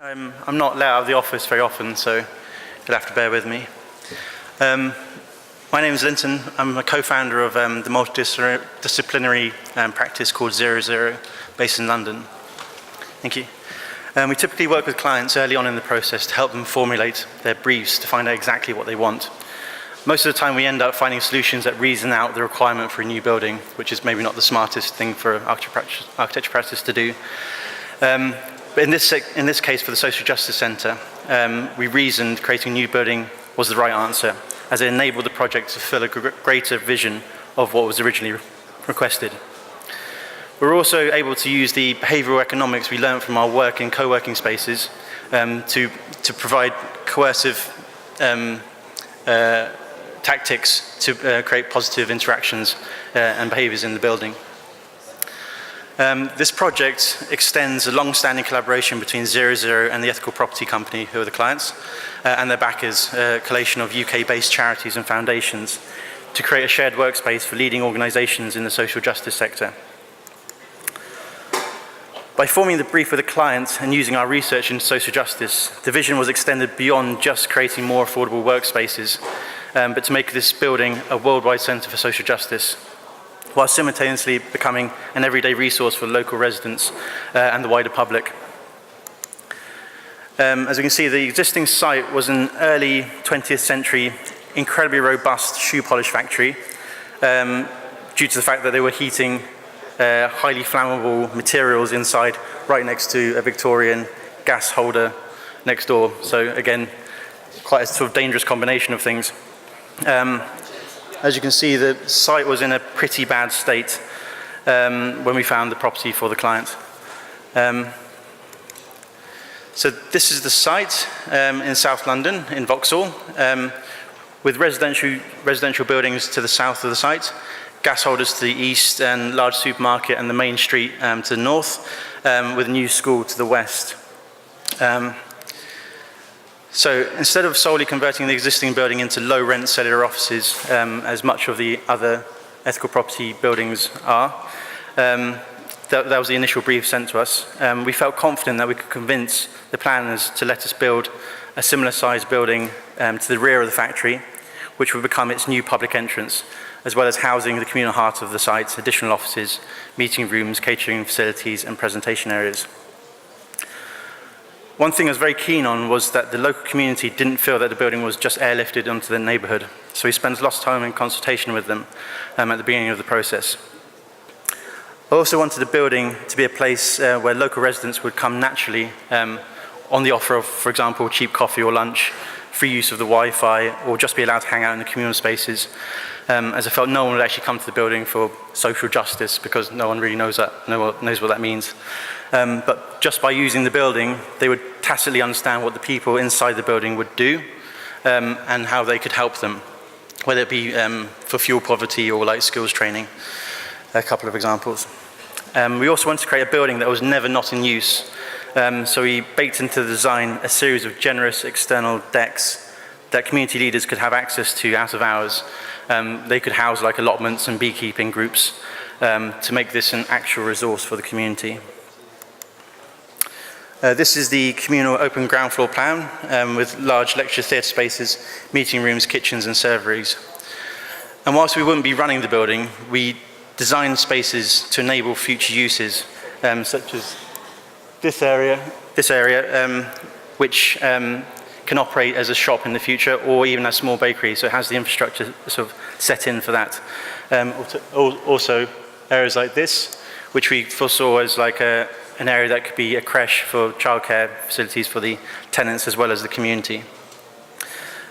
I'm not let out of the office very often, so you'll have to bear with me. My name is Lynton. I'm a co-founder of the multidisciplinary practice called 00, based in London. Thank you. We typically work with clients early on in the process to help them formulate their briefs to find out exactly what they want. Most of the time we end up finding solutions that reason out the requirement for a new building, which is maybe not the smartest thing for architecture practice to do. But in this case, for the Social Justice Centre, we reasoned creating a new building was the right answer, as it enabled the project to fill a greater vision of what was originally requested. We're also able to use the behavioural economics we learned from our work in co-working spaces to provide coercive tactics to create positive interactions and behaviours in the building. This project extends a long-standing collaboration between 00 and the Ethical Property Company, who are the clients, and their backers, a collation of UK-based charities and foundations, to create a shared workspace for leading organisations in the social justice sector. By forming the brief with the client and using our research in social justice, the vision was extended beyond just creating more affordable workspaces, but to make this building a worldwide centre for social justice, while simultaneously becoming an everyday resource for local residents and the wider public. As we can see, the existing site was an early 20th century, incredibly robust shoe polish factory, due to the fact that they were heating highly flammable materials inside, right next to a Victorian gas holder next door. So again, quite a sort of dangerous combination of things. As you can see, the site was in a pretty bad state when we found the property for the client. So this is the site in South London, in Vauxhall, with residential buildings to the south of the site, gas holders to the east, and large supermarket and the main street to the north, with a new school to the west. So instead of solely converting the existing building into low-rent cellular offices, as much of the other ethical property buildings are, that was the initial brief sent to us. We felt confident that we could convince the planners to let us build a similar-sized building to the rear of the factory, which would become its new public entrance, as well as housing the communal heart of the site, additional offices, meeting rooms, catering facilities, and presentation areas. One thing I was very keen on was that the local community didn't feel that the building was just airlifted onto the neighbourhood, so we spent lots of time in consultation with them at the beginning of the process. I also wanted the building to be a place where local residents would come naturally on the offer of, for example, cheap coffee or lunch, free use of the Wi-Fi, or just be allowed to hang out in the communal spaces, as I felt no one would actually come to the building for social justice, because no one really knows what that means. But just by using the building, they would tacitly understand what the people inside the building would do and how they could help them, whether it be for fuel poverty or like skills training. A couple of examples. We also wanted to create a building that was never not in use. So we baked into the design a series of generous external decks that community leaders could have access to out of hours. They could house like allotments and beekeeping groups to make this an actual resource for the community. This is the communal open ground floor plan with large lecture theatre spaces, meeting rooms, kitchens and serveries. And whilst we wouldn't be running the building, we designed spaces to enable future uses, such as this area, which can operate as a shop in the future, or even a small bakery, so it has the infrastructure sort of set in for that. Also, areas like this, which we foresaw as like an area that could be a creche for childcare facilities for the tenants as well as the community.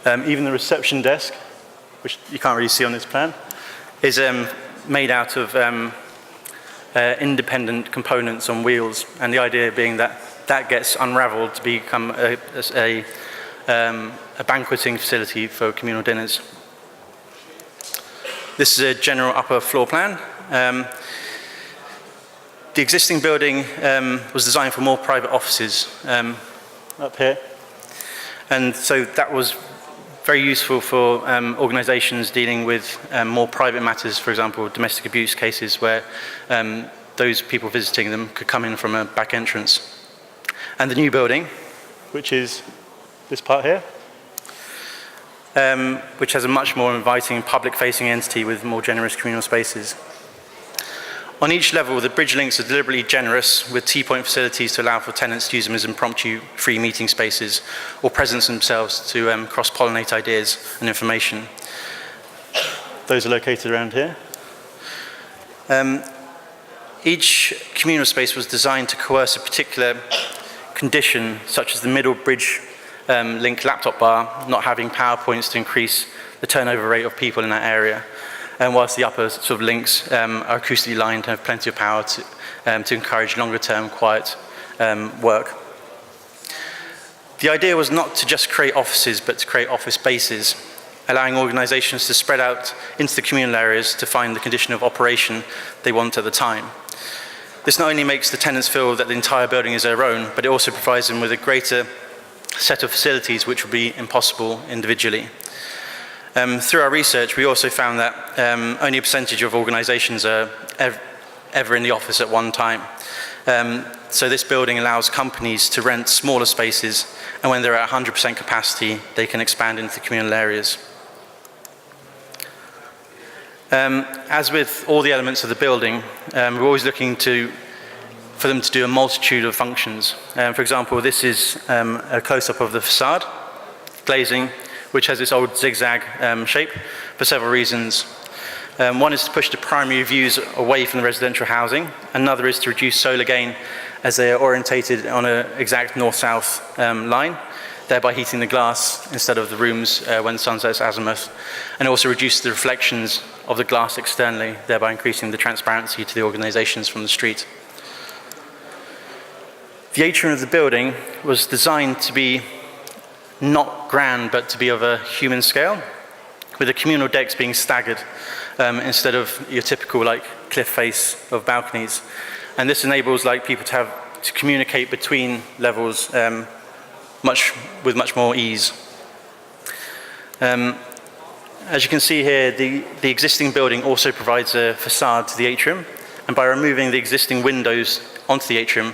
Even the reception desk, which you can't really see on this plan, is made out of independent components on wheels, and the idea being that that gets unraveled to become a banqueting facility for communal dinners. This is a general upper floor plan. The existing building was designed for more private offices up here, and so that was very useful for organisations dealing with more private matters, for example, domestic abuse cases where those people visiting them could come in from a back entrance. And the new building which is this part here, which has a much more inviting public-facing entity with more generous communal spaces. On each level, the bridge links are deliberately generous with T-point facilities to allow for tenants to use them as impromptu free meeting spaces or presence themselves to cross-pollinate ideas and information. Those are located around here. Each communal space was designed to coerce a particular condition, such as the middle bridge link laptop bar not having power points to increase the turnover rate of people in that area. And whilst the upper sort of links are acoustically lined and have plenty of power to encourage longer term quiet work. The idea was not to just create offices, but to create office spaces, allowing organizations to spread out into the communal areas to find the condition of operation they want at the time. This not only makes the tenants feel that the entire building is their own, but it also provides them with a greater set of facilities which would be impossible individually. Through our research, we also found that only a percentage of organizations are ever in the office at one time. So this building allows companies to rent smaller spaces, and when they're at 100% capacity, they can expand into the communal areas. As with all the elements of the building, we're always looking for them to do a multitude of functions. For example, this is a close-up of the facade, glazing, which has this old zigzag shape for several reasons. One is to push the primary views away from the residential housing. Another is to reduce solar gain as they are orientated on an exact north-south line, thereby heating the glass instead of the rooms when the sun sets azimuth, and also reduce the reflections of the glass externally, thereby increasing the transparency to the organizations from the street. The atrium of the building was designed to be not grand, but to be of a human scale, with the communal decks being staggered instead of your typical cliff face of balconies. And this enables people to communicate between levels with much more ease. As you can see here, the existing building also provides a facade to the atrium, and by removing the existing windows onto the atrium,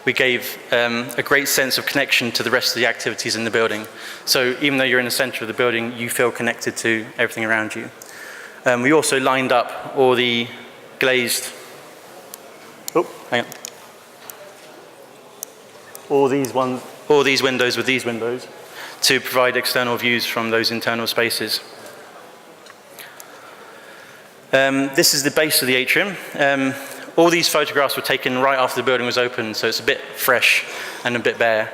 we gave a great sense of connection to the rest of the activities in the building. So even though you're in the center of the building, you feel connected to everything around you. We also lined up all the glazed, all these windows with these windows to provide external views from those internal spaces. This is the base of the atrium. All these photographs were taken right after the building was opened, so it's a bit fresh and a bit bare.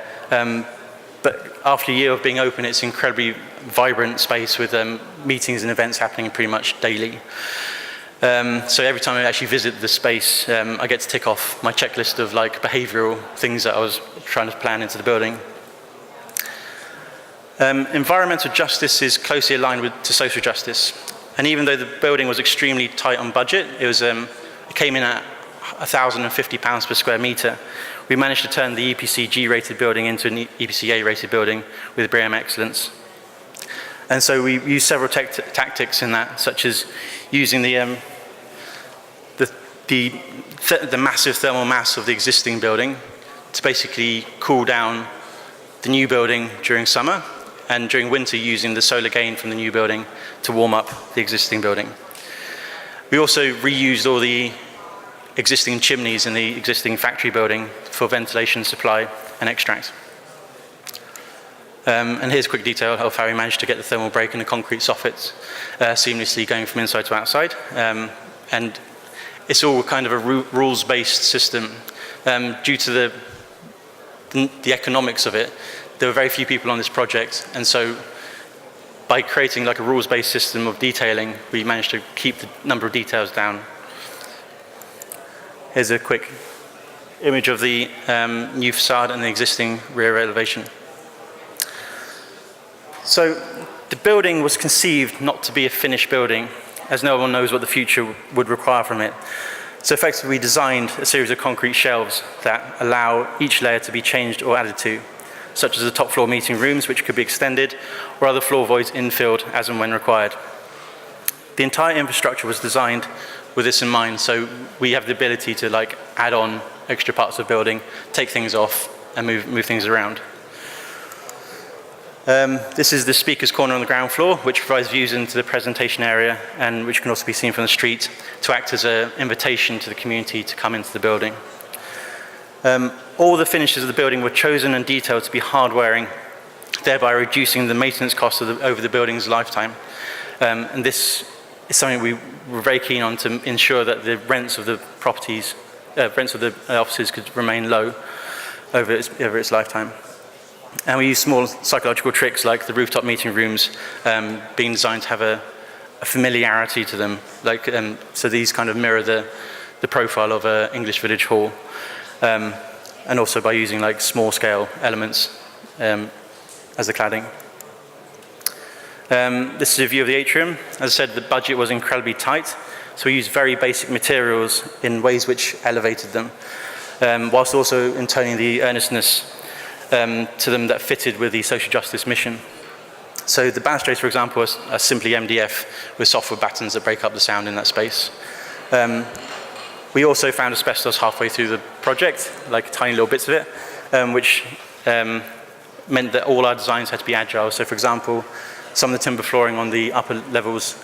But after a year of being open, it's an incredibly vibrant space with meetings and events happening pretty much daily. So every time I actually visit the space, I get to tick off my checklist of behavioral things that I was trying to plan into the building. Environmental justice is closely aligned to social justice. And even though the building was extremely tight on budget, it came in at £1,050 per square metre. We managed to turn the EPC G-rated building into an EPC A-rated building with BREEAM excellence. And so we used several tactics in that, such as using the massive thermal mass of the existing building to basically cool down the new building during summer, and during winter using the solar gain from the new building to warm up the existing building. We also reused all the existing chimneys in the existing factory building for ventilation, supply, and extract. And here's a quick detail of how we managed to get the thermal break in the concrete soffits seamlessly going from inside to outside. And it's all kind of a rules-based system. Due to the economics of it, there were very few people on this project, and so by creating a rules-based system of detailing, we managed to keep the number of details down. Here's a quick image of the new facade and the existing rear elevation. So the building was conceived not to be a finished building, as no one knows what the future would require from it. So effectively, we designed a series of concrete shelves that allow each layer to be changed or added to, such as the top floor meeting rooms, which could be extended, or other floor voids infilled as and when required. The entire infrastructure was designed with this in mind, so we have the ability to add on extra parts of the building, take things off, and move things around. This is the speaker's corner on the ground floor, which provides views into the presentation area and which can also be seen from the street to act as an invitation to the community to come into the building. All the finishes of the building were chosen and detailed to be hard-wearing, thereby reducing the maintenance costs over the building's lifetime. And this is something we were very keen on to ensure that the rents of the properties, rents of the offices could remain low over its lifetime. And we use small psychological tricks like the rooftop meeting rooms being designed to have a familiarity to them. So these kind of mirror the profile of an English village hall. And also by using like small scale elements as the cladding. This is a view of the atrium. As I said, the budget was incredibly tight, so we used very basic materials in ways which elevated them, whilst also intoning the earnestness to them that fitted with the social justice mission. So the balustrades, for example, are simply MDF with softwood battens that break up the sound in that space. We also found asbestos halfway through the project, like tiny little bits of it, which meant that all our designs had to be agile. So for example, some of the timber flooring on the upper levels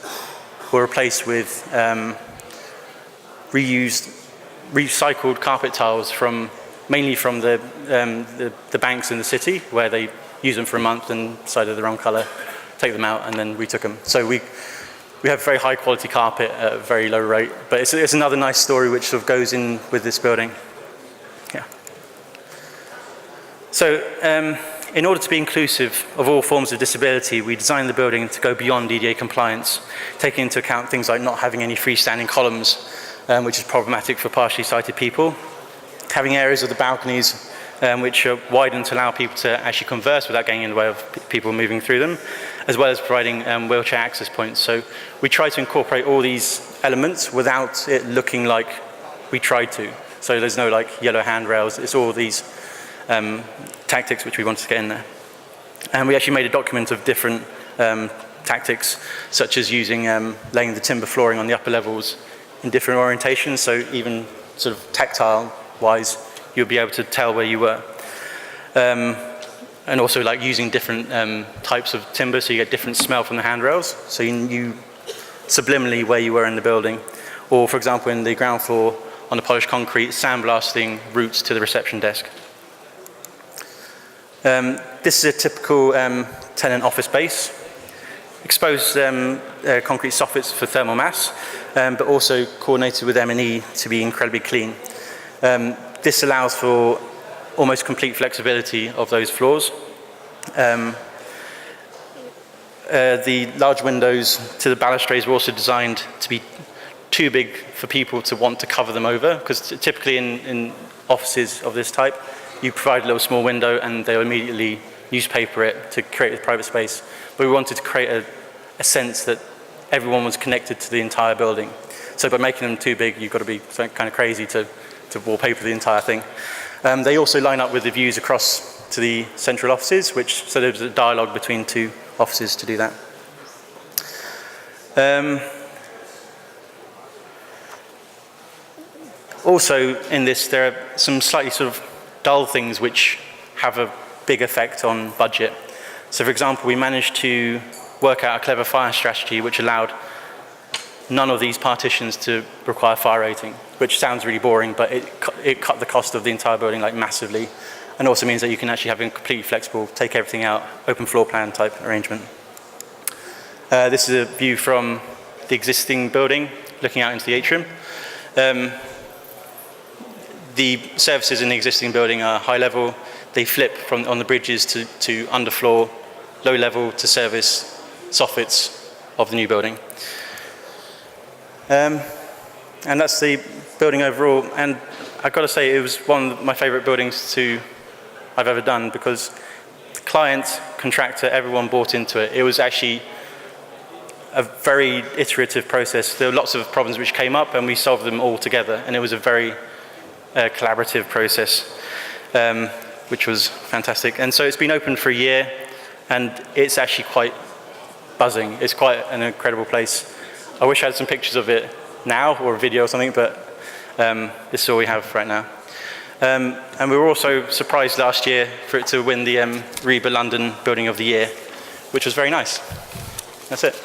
were replaced with recycled carpet tiles mainly from the banks in the city, where they use them for a month and decided the wrong color, take them out, and then retook them. So we have very high quality carpet at a very low rate, but it's another nice story which sort of goes in with this building. Yeah. So in order to be inclusive of all forms of disability, we designed the building to go beyond EDA compliance, taking into account things like not having any freestanding columns, which is problematic for partially sighted people, having areas of the balconies which are widened to allow people to actually converse without getting in the way of people moving through them, as well as providing wheelchair access points. So we try to incorporate all these elements without it looking like we tried to. So there's no like yellow handrails, it's all these tactics which we wanted to get in there. And we actually made a document of different tactics, such as using laying the timber flooring on the upper levels in different orientations, so even sort of tactile-wise, you'll be able to tell where you were. And also like using different types of timber, so you get different smell from the handrails, so you knew subliminally where you were in the building. Or for example, in the ground floor, on the polished concrete, sandblasting routes to the reception desk. This is a typical tenant office space. Exposed concrete soffits for thermal mass, but also coordinated with M&E to be incredibly clean. This allows for almost complete flexibility of those floors. The large windows to the balustrades were also designed to be too big for people to want to cover them over, because typically in offices of this type, you provide a little small window and they'll immediately newspaper it to create a private space. But we wanted to create a sense that everyone was connected to the entire building. So by making them too big, you've got to be kind of crazy to wallpaper the entire thing. They also line up with the views across to the central offices, so there's a dialogue between two offices to do that. Also in this, there are some slightly sort of dull things which have a big effect on budget. So for example, we managed to work out a clever fire strategy which allowed none of these partitions to require fire rating, which sounds really boring, but it cut the cost of the entire building like massively, and also means that you can actually have a completely flexible, take everything out, open floor plan type arrangement. This is a view from the existing building, looking out into the atrium. The services in the existing building are high level. They flip on the bridges to underfloor, low level to service soffits of the new building. And that's the building overall. And I've got to say, it was one of my favorite buildings I've ever done, because the client, contractor, everyone bought into it. It was actually a very iterative process. There were lots of problems which came up and we solved them all together. And it was a very collaborative process, which was fantastic. And so it's been open for a year and it's actually quite buzzing. It's quite an incredible place. I wish I had some pictures of it now or a video or something, but this is all we have right now. And we were also surprised last year for it to win the REBA London Building of the Year, which was very nice. That's it.